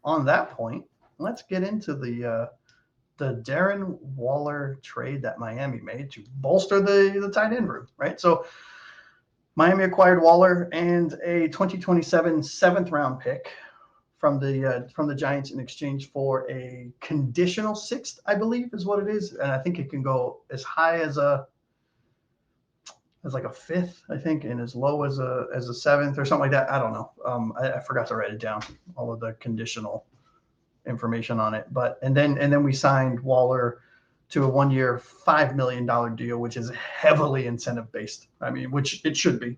on that point, let's get into the Darren Waller trade that Miami made to bolster the tight end room, right? So Miami acquired Waller and a 2027 seventh round pick from the Giants in exchange for a conditional sixth, I believe is what it is, and I think it can go as high as like a fifth, I think, and as low as a seventh or something like that. I don't know. I forgot to write it down, all of the conditional information on it. But and then we signed Waller to a 1-year, $5 million deal, which is heavily incentive based. I mean, which it should be.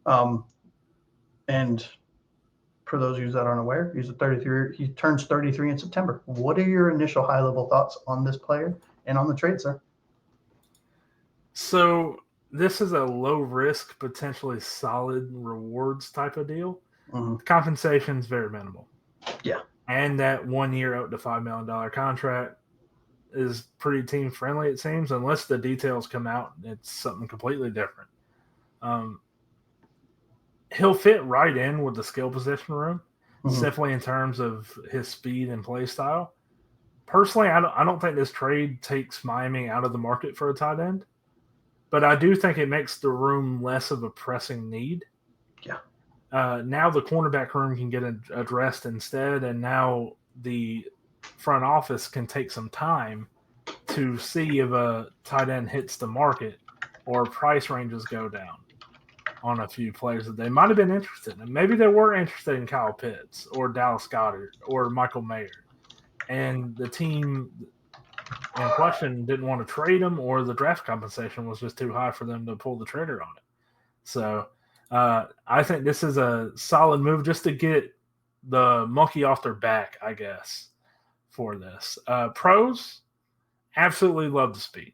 And for those of you that aren't aware, he's a 33. He turns 33 in September. What are your initial high level thoughts on this player and on the trade, sir? So this is a low risk, potentially solid rewards type of deal. Mm-hmm. Compensation is very minimal. Yeah. And that 1 year up to $5 million contract is pretty team friendly, it seems, unless the details come out. It's something completely different. He'll fit right in with the skill position room, simply in terms of his speed and play style. Personally, I don't think this trade takes Miami out of the market for a tight end, but I do think it makes the room less of a pressing need. Yeah. Now the cornerback room can get addressed instead, and now the front office can take some time to see if a tight end hits the market or price ranges go down on a few players that they might have been interested in. Maybe they were interested in Kyle Pitts or Dallas Goedert or Michael Mayer, and the team in question didn't want to trade him, or the draft compensation was just too high for them to pull the trigger on it. So I think this is a solid move just to get the monkey off their back, I guess, for this. Pros, absolutely love the speed.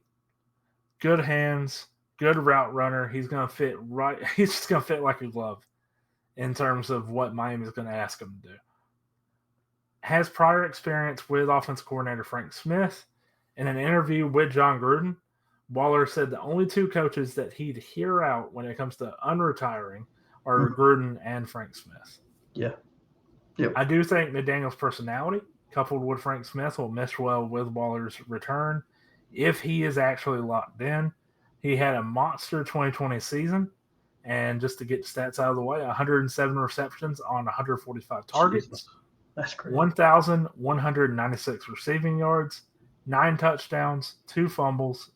Good hands, good route runner. He's going to fit right. He's just going to fit like a glove in terms of what Miami's going to ask him to do. Has prior experience with offensive coordinator Frank Smith. In an interview with John Gruden, Waller said the only two coaches that he'd hear out when it comes to unretiring are Gruden and Frank Smith. Yeah. Yep. I do think McDaniel's personality, coupled with Frank Smith, will mesh well with Waller's return if he is actually locked in. He had a monster 2020 season, and just to get stats out of the way, 107 receptions on 145 targets. Jesus. That's great. 1,196 receiving yards, 9 touchdowns, 2 fumbles.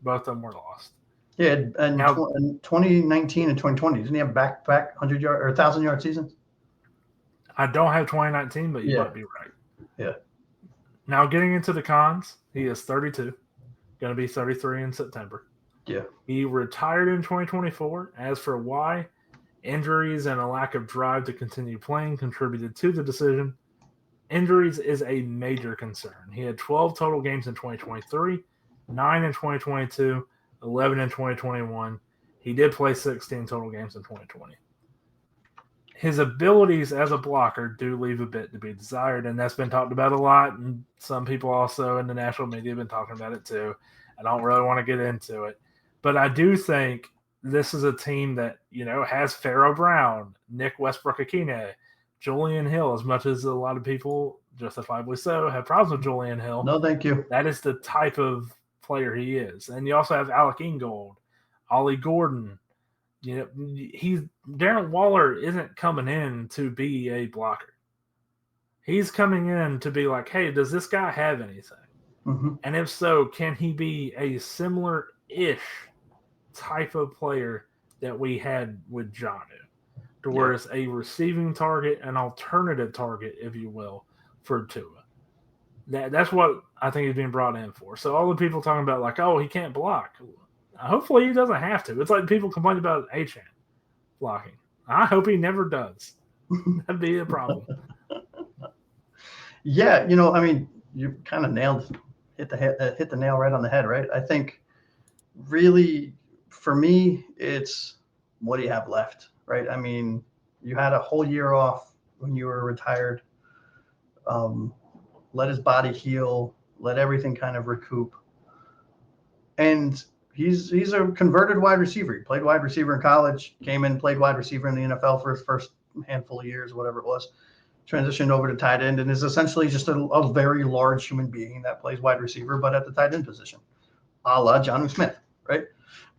Both of them were lost. Yeah, and in 2019 and 2020, didn't he have back-to-back 100-yard or 1,000-yard seasons? I don't have 2019, but you might be right. Yeah. Now, getting into the cons, he is 32, going to be 33 in September. Yeah. He retired in 2024. As for why, injuries and a lack of drive to continue playing contributed to the decision. Injuries is a major concern. He had 12 total games in 2023, 9 in 2022, 11 in 2021. He did play 16 total games in 2020. His abilities as a blocker do leave a bit to be desired, and that's been talked about a lot, and some people also in the national media have been talking about it too. I don't really want to get into it. But I do think this is a team that, has Pharaoh Brown, Nick Westbrook-Akine, Julian Hill, as much as a lot of people, justifiably so, have problems with Julian Hill. No, thank you. That is the type of player he is. And you also have Alec Ingold, Ollie Gordon. Darren Waller isn't coming in to be a blocker. He's coming in to be like, hey, does this guy have anything? Mm-hmm. And if so, can he be a similar-ish type of player that we had with Jonnu? To where it's a receiving target, an alternative target, if you will, for Tua. That's what I think he's being brought in for. So all the people talking about like, oh, he can't block. Hopefully he doesn't have to. It's like people complain about Achane blocking. I hope he never does. That'd be a problem. Yeah, you kind of hit the nail right on the head, right? I think really for me, it's what do you have left, right? I mean, you had a whole year off when you were retired. Let his body heal, let everything kind of recoup. And he's a converted wide receiver. He played wide receiver in college, came in, played wide receiver in the NFL for his first handful of years, whatever it was. transitioned over to tight end and is essentially just a very large human being that plays wide receiver, but at the tight end position, a la Jonnu Smith, right?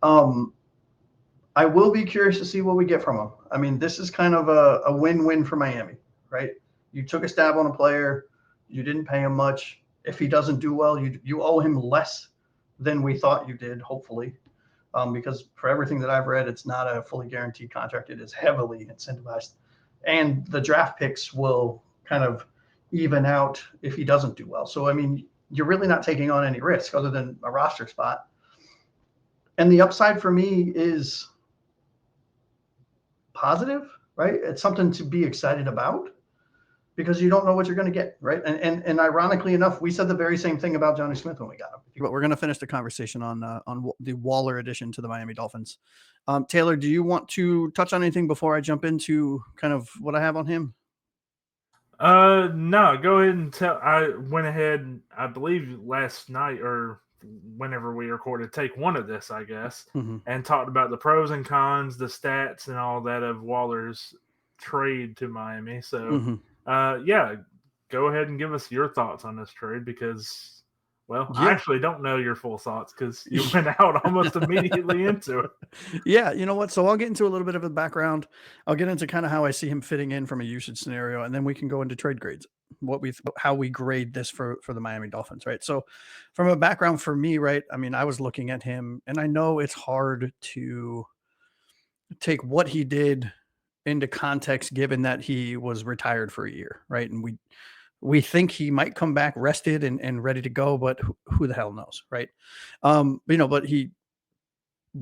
I will be curious to see what we get from him. I mean, this is kind of a win-win for Miami, right? You took a stab on a player, you didn't pay him much. If he doesn't do well, you owe him less than we thought you did, hopefully. Because for everything that I've read, it's not a fully guaranteed contract. It is heavily incentivized. And the draft picks will kind of even out if he doesn't do well. So, I mean, you're really not taking on any risk other than a roster spot. And the upside for me is positive, right? It's something to be excited about because you don't know what you're going to get, right? And ironically enough, we said the very same thing about Jonnu Smith when we got him. But we're going to finish the conversation on the Waller addition to the Miami Dolphins. Taylor, do you want to touch on anything before I jump into kind of what I have on him? No, go ahead and tell. I went ahead, I believe last night or whenever we recorded take one of this, I guess, and talked about the pros and cons, the stats and all that of Waller's trade to Miami. So, yeah, go ahead and give us your thoughts on this trade because, well, I actually don't know your full thoughts because you went out almost immediately into it. Yeah, you know what? So I'll get into a little bit of a background. I'll get into kind of how I see him fitting in from a usage scenario, and then we can go into trade grades, how we grade this for the Miami Dolphins, right? So from a background for me, right, I mean, I was looking at him, and I know it's hard to take what he did into context given that he was retired for a year, right? And we think he might come back rested and ready to go, but who the hell knows, right? But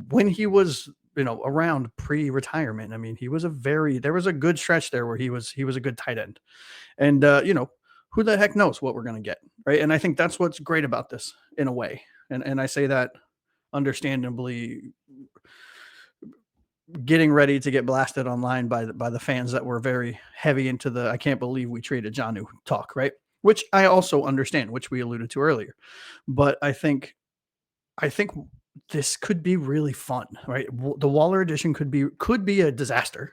when he was, around pre-retirement, I mean, there was a good stretch there where he was a good tight end. And, who the heck knows what we're going to get, right? And I think that's what's great about this in a way. And I say that understandably, getting ready to get blasted online by the fans that were very heavy into the I can't believe we traded Jonnu talk, right? Which I also understand, which we alluded to earlier. But I think this could be really fun, right? The Waller edition could be a disaster,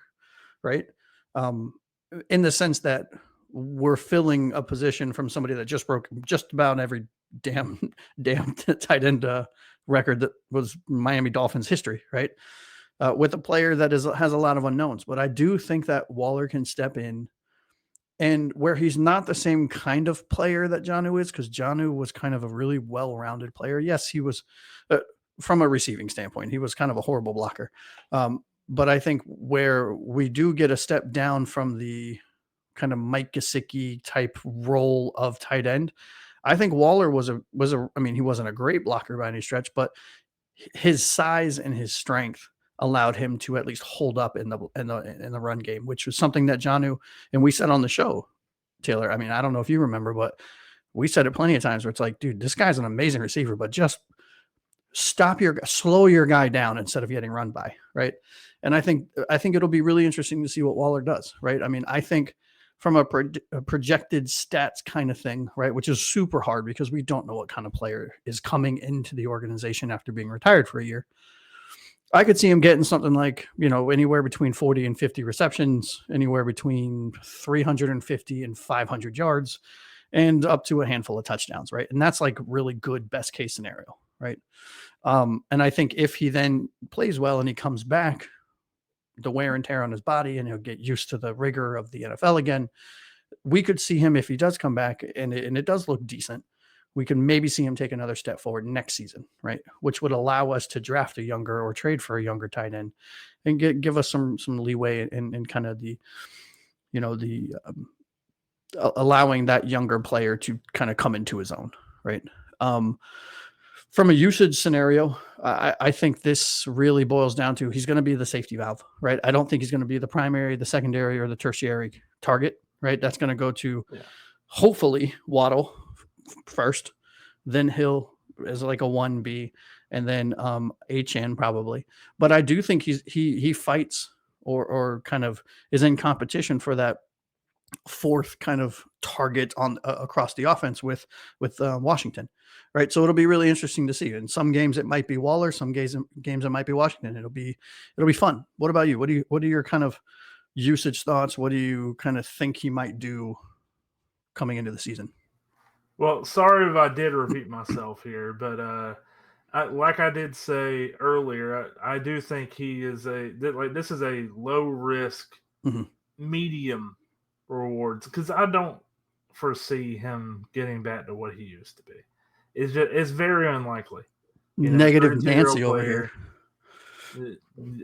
right? In the sense that we're filling a position from somebody that just broke just about every damn tight end record that was Miami Dolphins history, right? With a player that has a lot of unknowns. But I do think that Waller can step in and where he's not the same kind of player that Jonnu is, because Jonnu was kind of a really well-rounded player. Yes, he was from a receiving standpoint, he was kind of a horrible blocker. But I think where we do get a step down from the kind of Mike Gesicki type role of tight end, I think Waller I mean, he wasn't a great blocker by any stretch, but his size and his strength allowed him to at least hold up in the run game, which was something that Jonnu, and we said on the show, Taylor, I mean, I don't know if you remember, but we said it plenty of times where it's like, dude, this guy's an amazing receiver, but just slow your guy down instead of getting run by. Right. And I think it'll be really interesting to see what Waller does. Right. I mean, I think from a projected stats kind of thing, right, which is super hard because we don't know what kind of player is coming into the organization after being retired for a year. I could see him getting something like, anywhere between 40 and 50 receptions, anywhere between 350 and 500 yards, and up to a handful of touchdowns, right? And that's like really good best case scenario, right? And I think if he then plays well and he comes back, the wear and tear on his body, and he'll get used to the rigor of the NFL again, we could see him, if he does come back and it does look decent, we can maybe see him take another step forward next season, right? Which would allow us to draft a younger or trade for a younger tight end and give us some leeway in kind of the allowing that younger player to kind of come into his own, right? From a usage scenario, I think this really boils down to he's going to be the safety valve, right? I don't think he's going to be the primary, the secondary, or the tertiary target, right? That's going to go to hopefully Waddle first, then Hill as like a 1B, and then HN probably. But I do think he fights or kind of is in competition for that fourth kind of target on across the offense with Washington, right? So it'll be really interesting to see. In some games it might be Waller, some games it might be Washington. It'll be fun. What about you? What are your kind of usage thoughts? What do you kind of think he might do coming into the season? Well, sorry if I did repeat myself here, but like I did say earlier, I do think he is this is a low risk, Mhm. medium rewards, because I don't foresee him getting back to what he used to be. It's very unlikely. Negative 32-year-old Nancy over here.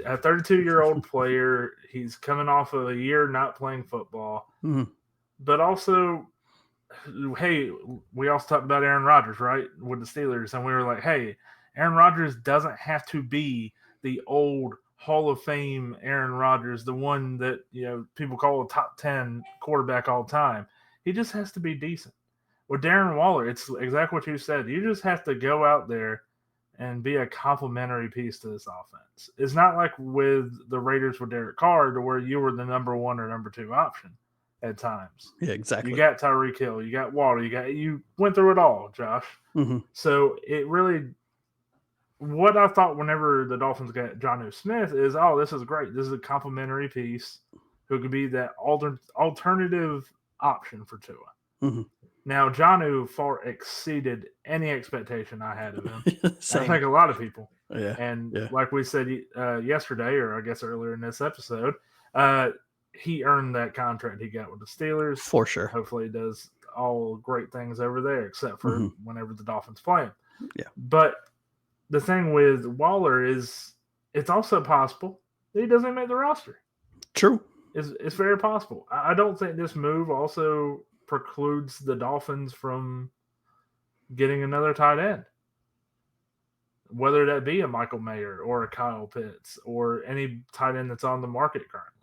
A 32-year-old player, he's coming off of a year not playing football, Mhm. but also, hey, we also talked about Aaron Rodgers, right, with the Steelers, and we were like, hey, Aaron Rodgers doesn't have to be the old Hall of Fame Aaron Rodgers, the one that people call a top 10 quarterback all time. He just has to be decent. With Darren Waller, it's exactly what you said. You just have to go out there and be a complementary piece to this offense. It's not like with the Raiders with Derek Carr, to where you were the number 1 or number 2 option at times. Yeah, exactly. You got Tyreek Hill, you got Waller, you went through it all, Josh. Mhm. So it really, what I thought whenever the Dolphins got Jonnu Smith is, this is great. This is a complimentary piece who could be that alternative option for Tua. Mhm. Now, Jonnu far exceeded any expectation I had of him. I Same. think a lot of people. Yeah. And Yeah. like we said yesterday, or I guess earlier in this episode, he earned that contract he got with the Steelers. For sure. Hopefully he does all great things over there, except for Mhm. whenever the Dolphins play him. Yeah. But the thing with Waller is, it's also possible that he doesn't make the roster. True. It's very possible. I don't think this move also precludes the Dolphins from getting another tight end, whether that be a Michael Mayer or a Kyle Pitts or any tight end that's on the market currently.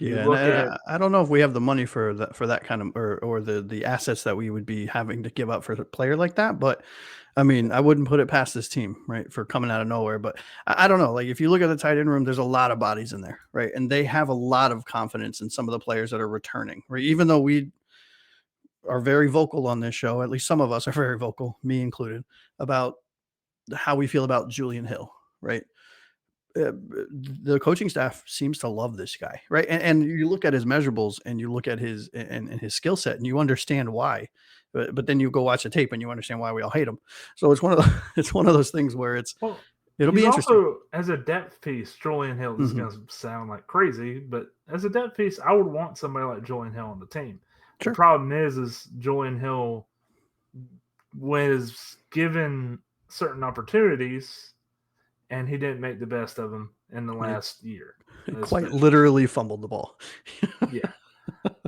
Yeah, and I don't know if we have the money for that kind of, or the assets that we would be having to give up for a player like that. But I mean, I wouldn't put it past this team, right, for coming out of nowhere. But I don't know. Like, if you look at the tight end room, there's a lot of bodies in there, right, and they have a lot of confidence in some of the players that are returning. Right, even though we are very vocal on this show, at least some of us are very vocal, me included, about how we feel about Julian Hill, right? The coaching staff seems to love this guy, right? And you look at his measurables and you look at his and his skill set, and you understand why. But then you go watch the tape and you understand why we all hate him. So it's one of those things where it'll be interesting. Also, as a depth piece, Julian Hill, this is going to sound like crazy, but as a depth piece, I would want somebody like Julian Hill on the team. Sure. The problem is Julian Hill was given certain opportunities, and he didn't make the best of them in the last year. Quite literally fumbled the ball. Yeah.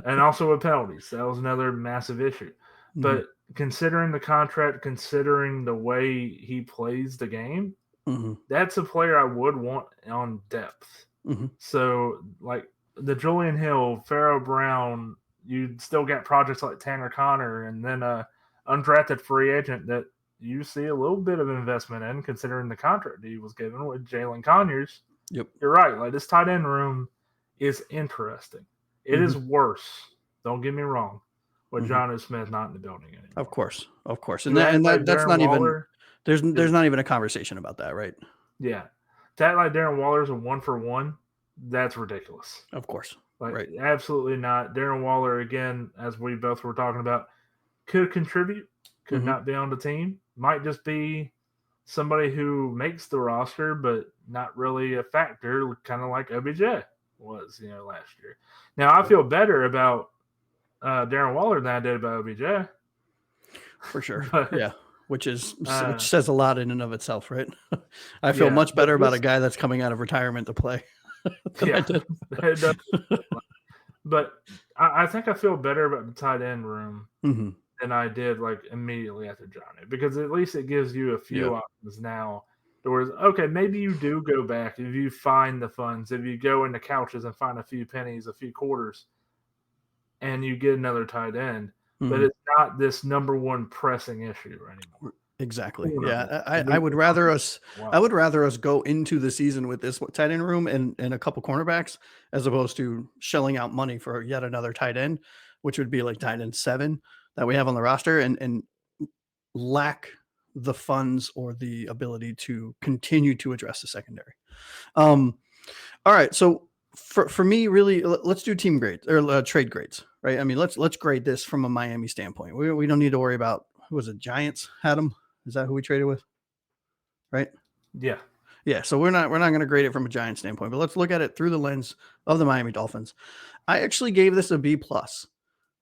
And also with penalties. That was another massive issue. Mm-hmm. But considering the contract, considering the way he plays the game, that's a player I would want on depth. So, like the Julian Hill, Pharaoh Brown, you still got projects like Tanner Connor, and then a undrafted free agent that you see a little bit of investment in, considering the contract he was given with Jalen Conyers. Yep. You're right. Like, this tight end room is interesting. It is worse, don't get me wrong, with Jonnu Smith not in the building anymore. Of course. And that's not Waller, even there's not even a conversation about that, right? Yeah. That, like, Darren Waller's a 1-for-1, that's ridiculous. Of course. Like, right. Absolutely not. Darren Waller, again, as we both were talking about, could contribute, could not be on the team. Might just be somebody who makes the roster, but not really a factor, kind of like OBJ was, last year. Now, I feel better about Darren Waller than I did about OBJ. For sure. Yeah. Which says a lot in and of itself, right? I feel much better about a guy that's coming out of retirement to play. Yeah. But I think I feel better about the tight end room than I did, like, immediately after Jonnu, because at least it gives you a few options now. Whereas, okay, maybe you do go back if you find the funds, if you go into couches and find a few pennies, a few quarters, and you get another tight end, but it's not this number one pressing issue anymore. Exactly. Yeah, I would rather us go into the season with this tight end room and a couple cornerbacks, as opposed to shelling out money for yet another tight end, which would be like tight end 7 that we have on the roster, and lack the funds or the ability to continue to address the secondary. All right, so For me, really, let's do team grades or trade grades, right? I mean, let's grade this from a Miami standpoint. We don't need to worry about who was it. Giants had him. Is that who we traded with? Right. Yeah. Yeah. So we're not going to grade it from a Giant standpoint, but let's look at it through the lens of the Miami Dolphins. I actually gave this a B plus.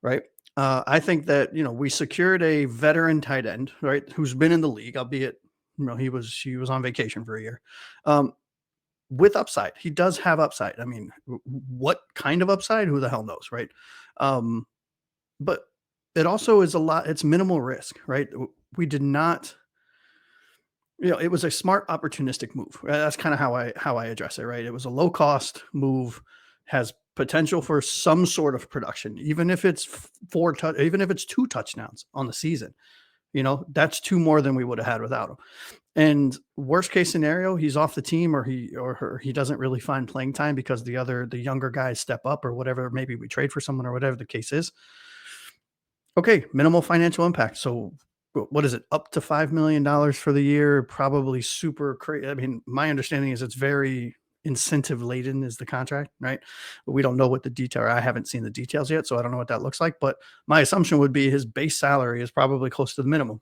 Right. I think that we secured a veteran tight end, right, who's been in the league, albeit he was on vacation for a year. With upside. He does have upside. I mean, what kind of upside? Who the hell knows, right? But it also is it's minimal risk, right? We did not, it was a smart opportunistic move. That's kind of how I address it, right? It was a low cost move, has potential for some sort of production, even if it's even if it's 2 touchdowns on the season. That's 2 more than we would have had without him. And worst case scenario, he's off the team or he doesn't really find playing time because the younger guys step up or whatever. Maybe we trade for someone or whatever the case is. Okay. Minimal financial impact. So what is it? Up to $5 million for the year. Probably super crazy. I mean, my understanding is it's very incentive laden is the contract, right? But we don't know what the detail. I haven't seen the details yet, so I don't know what that looks like. But my assumption would be his base salary is probably close to the minimum,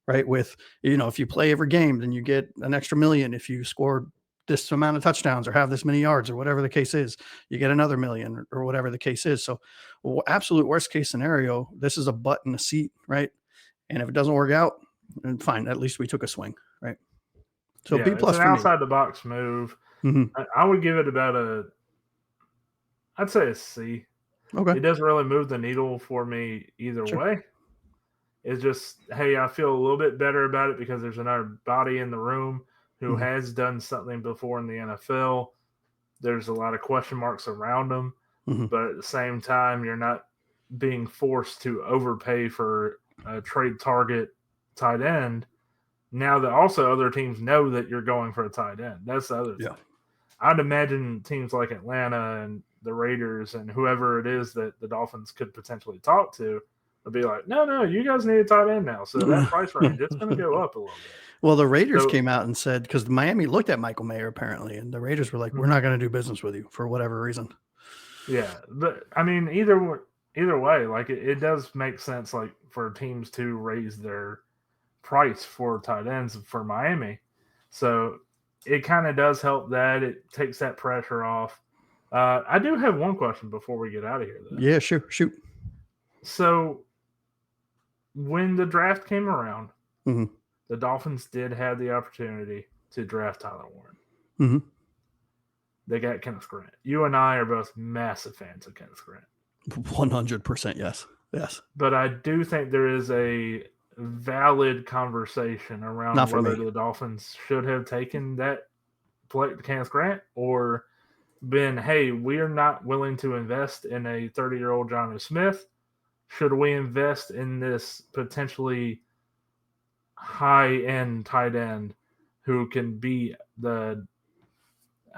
right? With if you play every game, then you get an extra $1 million. If you score this amount of touchdowns or have this many yards or whatever the case is, you get another $1 million or whatever the case is. So, absolute worst case scenario, this is a butt in a seat, right? And if it doesn't work out, then fine. At least we took a swing, right? So yeah, B plus it's an for outside the box move. Mm-hmm. I would give it about I'd say a C. Okay. It doesn't really move the needle for me either way. It's just, hey, I feel a little bit better about it because there's another body in the room who has done something before in the NFL. There's a lot of question marks around them, but at the same time, you're not being forced to overpay for a trade target tight end. Now that also other teams know that you're going for a tight end. That's the other thing. I'd imagine teams like Atlanta and the Raiders and whoever it is that the Dolphins could potentially talk to would be like, no, you guys need a tight end now. So that price range, it's going to go up a little bit. Well, the Raiders came out and said, because Miami looked at Michael Mayer apparently, and the Raiders were like, we're not going to do business with you for whatever reason. Yeah, but I mean, either way, like it does make sense, like for teams to raise their price for tight ends for Miami. So it kind of does help that. It takes that pressure off. I do have one question before we get out of here, though. Yeah, sure. Shoot. So when the draft came around, the Dolphins did have the opportunity to draft Tyler Warren. They got Kenneth Grant. You and I are both massive fans of Kenneth Grant. 100% yes. Yes. But I do think there is a valid conversation around whether the Dolphins should have taken that play, Kenneth Grant, or been, hey, we are not willing to invest in a 30-year-old Jonnu Smith. Should we invest in this potentially high-end tight end who can be the,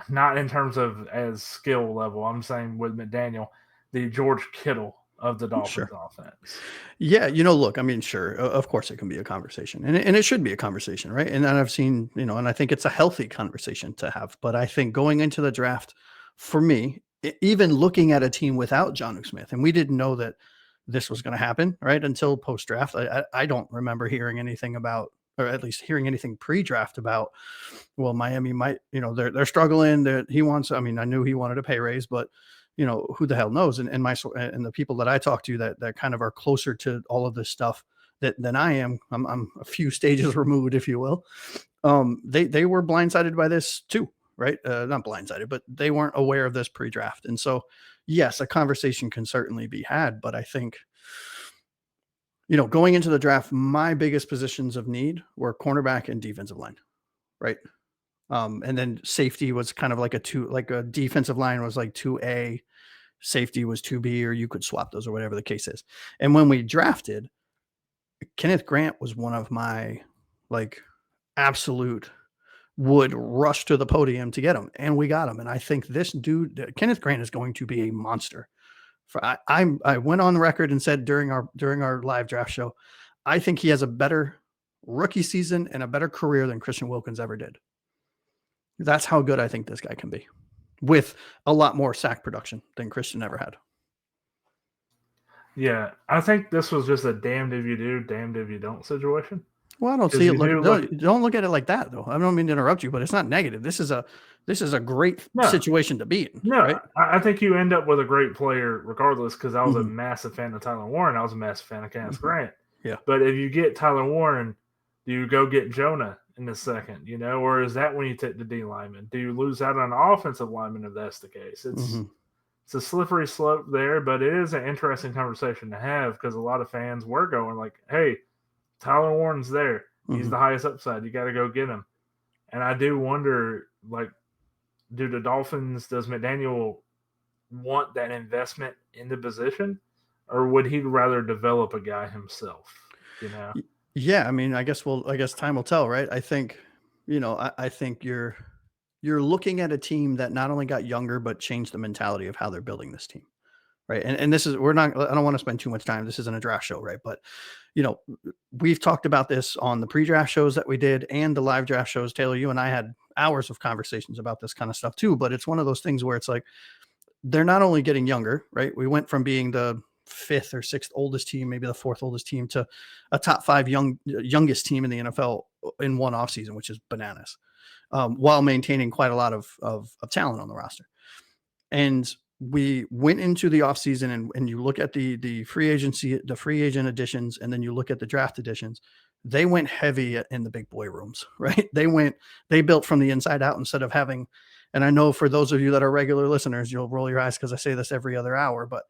not in terms of as skill level, I'm saying with McDaniel, the George Kittle of the Dolphins offense. Yeah, look, I mean, sure, of course it can be a conversation, and it should be a conversation, right? And I've seen, and I think it's a healthy conversation to have. But I think going into the draft, for me, even looking at a team without Jonnu Smith, and we didn't know that this was going to happen, right? Until post-draft. I don't remember hearing anything about, or at least hearing anything pre-draft about, well, Miami might, they're struggling, that he wants, I mean, I knew he wanted a pay raise, but who the hell knows? And the people that I talk to that kind of are closer to all of this stuff than I am, I'm a few stages removed, if you will. They were blindsided by this too, right? Not blindsided, but they weren't aware of this pre-draft. And so, yes, a conversation can certainly be had, but I think, going into the draft, my biggest positions of need were cornerback and defensive line, right? And then safety was kind of like a defensive line was like 2A, safety was 2B, or you could swap those or whatever the case is. And when we drafted, Kenneth Grant was one of my absolute would rush to the podium to get him, and we got him. And I think this dude, Kenneth Grant, is going to be a monster. I went on the record and said during our live draft show, I think he has a better rookie season and a better career than Christian Wilkins ever did. That's how good I think this guy can be. with a lot more sack production than Christian ever had. Yeah, I think this was just a damned if you do, damned if you don't situation. Well, I don't 'Cause see it. you do Don't look at it like that, though. I don't mean to interrupt you, but it's not negative. This is a great No. situation to be in. No, right? I think you end up with a great player regardless, because I was a Mhm. massive fan of Tyler Warren. I was a massive fan of Cass Mhm. Grant. Yeah. But if you get Tyler Warren, do you go get Jonah in the second, or is that when you take the D lineman? Do you lose out on an offensive lineman if that's the case? Mhm. It's a slippery slope there, but it is an interesting conversation to have because a lot of fans were going like, hey, Tyler Warren's there. He's Mhm. the highest upside. You got to go get him. And I do wonder, like, do the Dolphins, does McDaniel want that investment in the position, or would he rather develop a guy himself? Yeah, I mean, I guess time will tell, right? I think, I think you're looking at a team that not only got younger but changed the mentality of how they're building this team, right? And this is I don't want to spend too much time. This isn't a draft show, right? But we've talked about this on the pre-draft shows that we did and the live draft shows. Taylor, you and I had hours of conversations about this kind of stuff too. But it's one of those things where it's like they're not only getting younger, right? We went from being the fifth or sixth oldest team, maybe the fourth oldest team, to a top five youngest team in the NFL in one offseason, which is bananas, while maintaining quite a lot of talent on the roster. And we went into the offseason and you look at the free agency, the free agent additions, and then you look at the draft additions. They went heavy in the big boy rooms, right? They built from the inside out instead of having, and I know for those of you that are regular listeners, you'll roll your eyes because I say this every other hour, but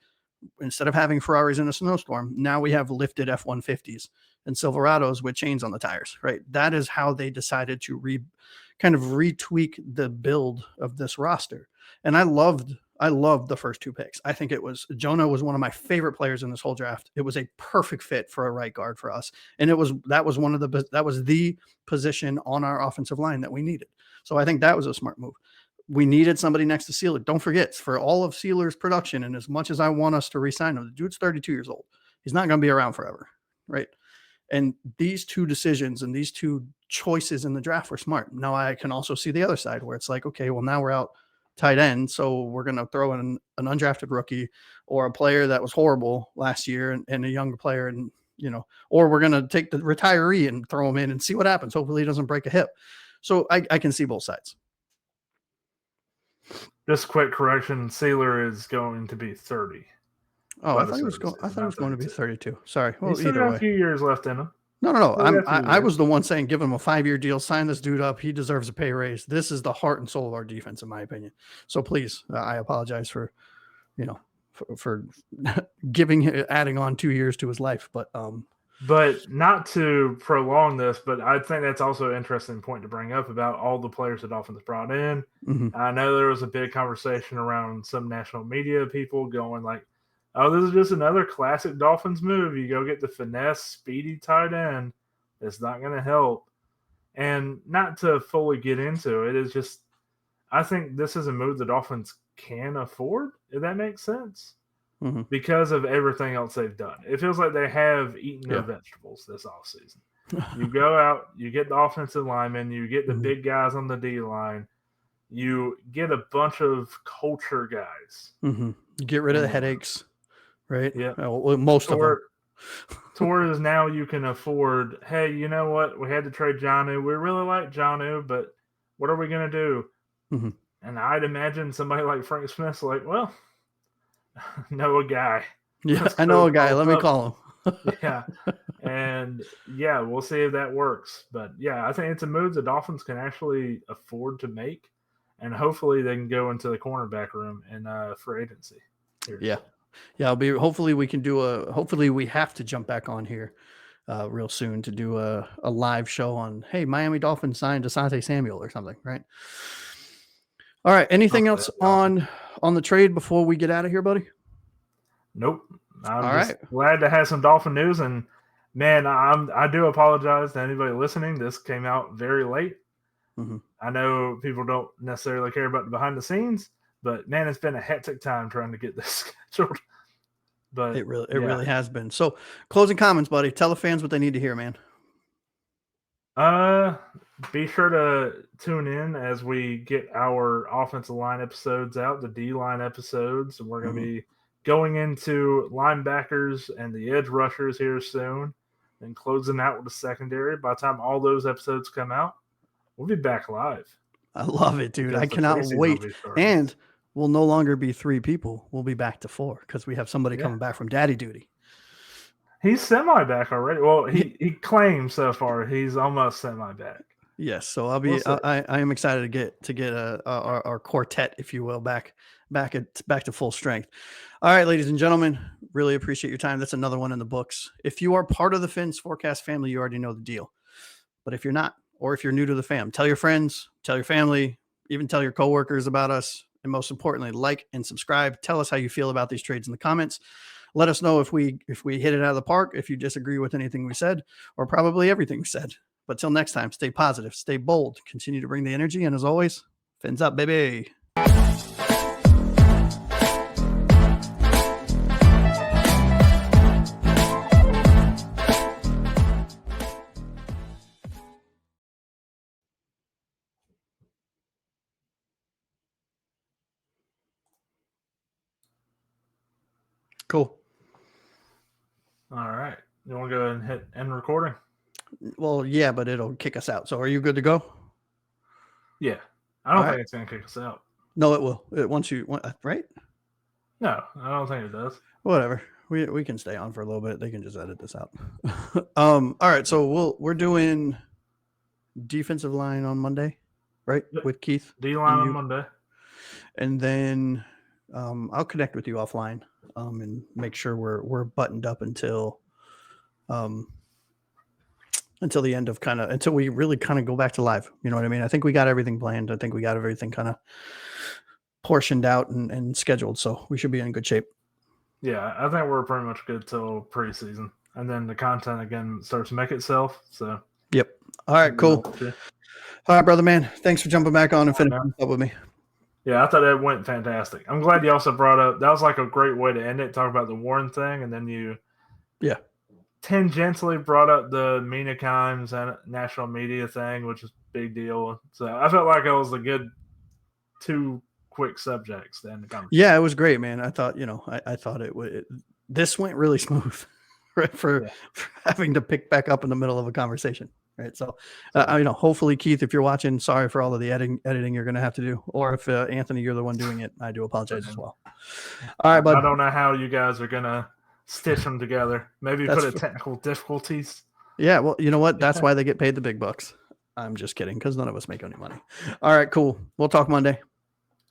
instead of having Ferraris in a snowstorm, now we have lifted F-150s and Silverados with chains on the tires, right? That is how they decided to kind of retweak the build of this roster. And I loved the first two picks. I think Jonah was one of my favorite players in this whole draft. It was a perfect fit for a right guard for us. And that was the position on our offensive line that we needed. So I think that was a smart move. We needed somebody next to Sealer. Don't forget, for all of Sealer's production, and as much as I want us to re-sign him, the dude's 32 years old. He's not going to be around forever, right? And these two decisions and these two choices in the draft were smart. Now I can also see the other side where it's like, okay, well, now we're out tight end, so we're going to throw in an undrafted rookie or a player that was horrible last year and a younger player, and or we're going to take the retiree and throw him in and see what happens. Hopefully he doesn't break a hip. So I can see both sides. Just quick correction: Sealer is going to be 30. Oh, I thought he was going to be 32. Sorry. Well, he's still got a few years left in him. No. I was the one saying, give him a 5-year deal, sign this dude up. He deserves a pay raise. This is the heart and soul of our defense, in my opinion. So please, I apologize for adding on 2 years to his life, but not to prolong this, but I think that's also an interesting point to bring up about all the players the Dolphins brought in. Mm-hmm. I know there was a big conversation around some national media people going like, oh, this is just another classic Dolphins move. You go get the finesse, speedy tight end. It's not going to help. And not to fully get into it, it's just, I think this is a move the Dolphins can afford, if that makes sense. Mm-hmm. Because of everything else they've done. It feels like they have eaten their vegetables this offseason. You go out, you get the offensive linemen, you get the big guys on the D line, you get a bunch of culture guys. Mm-hmm. You get rid of the headaches, right? Yeah. Well, most of them. Towards now you can afford, hey, you know what? We had to trade Jonnu. We really like Jonnu, but what are we going to do? Mm-hmm. And I'd imagine somebody like Frank Smith's like, well, know a guy. Yeah, I know a guy. Let me call him. Yeah. And yeah, we'll see if that works. But yeah, I think it's a move the Dolphins can actually afford to make. And hopefully they can go into the cornerback room and free agency. Yeah. Yeah. Hopefully we have to jump back on here real soon to do a live show on, hey, Miami Dolphins signed Asante Samuel or something, right? All right. Anything else on the trade before we get out of here, buddy? Nope. I'm glad to have some Dolphin news. And man, I do apologize to anybody listening. This came out very late. Mm-hmm. I know people don't necessarily care about the behind the scenes, but man, it's been a hectic time trying to get this scheduled. But it really has been. So closing comments, buddy. Tell the fans what they need to hear, man. be sure to tune in as we get our offensive line episodes out, the D-line episodes, and we're going to be going into linebackers and the edge rushers here soon and closing out with the secondary. By the time all those episodes come out, we'll be back live. I love it, dude. Because I the cannot preseason wait. will be starting. And we'll no longer be 3 people. We'll be back to 4 because we have somebody coming back from daddy duty. He's semi-back already. Well, he claims so far he's almost semi-back. Yes, so I'll be. I am excited to get our quartet, if you will, back to full strength. All right, ladies and gentlemen, really appreciate your time. That's another one in the books. If you are part of the Phins Forecast family, you already know the deal. But if you're not, or if you're new to the fam, tell your friends, tell your family, even tell your coworkers about us, and most importantly, like and subscribe. Tell us how you feel about these trades in the comments. Let us know if we hit it out of the park, if you disagree with anything we said, or probably everything we said. But till next time, stay positive, stay bold, continue to bring the energy, and as always, fins up, baby. Cool. All right. You want to go ahead and hit end recording? Well, yeah, but it'll kick us out. So are you good to go? Yeah. I don't think it's going to kick us out. No, it will. Once you want, right? No, I don't think it does. Whatever. We can stay on for a little bit. They can just edit this out. All right. So we're doing defensive line on Monday, right? Yep. With Keith. D-line on Monday. And then I'll connect with you offline and make sure we're buttoned up until the end of until we really kind of go back to live. You know what I mean? I think we got everything planned. I think we got everything kind of portioned out and scheduled. So we should be in good shape. Yeah, I think we're pretty much good till preseason. And then the content again starts to make itself. So yep. All right, cool. All right, brother man. Thanks for jumping back on and finishing up with me. Yeah, I thought it went fantastic. I'm glad you also brought up, that was like a great way to end it, talk about the Warren thing, and then you tangentially brought up the Mina Kimes and national media thing, which is a big deal. So I felt like it was a good 2 quick subjects to end the conversation. Yeah, it was great, man. I thought, I thought this went really smooth for having to pick back up in the middle of a conversation. Right. So, hopefully, Keith, if you're watching, sorry for all of the editing you're going to have to do. Or if Anthony, you're the one doing it, I do apologize as well. All right, bud. I don't know how you guys are going to stitch them together. Maybe put a technical difficulties. Yeah. Well, you know what? That's why they get paid the big bucks. I'm just kidding because none of us make any money. All right, cool. We'll talk Monday.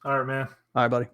All right, man. All right, buddy.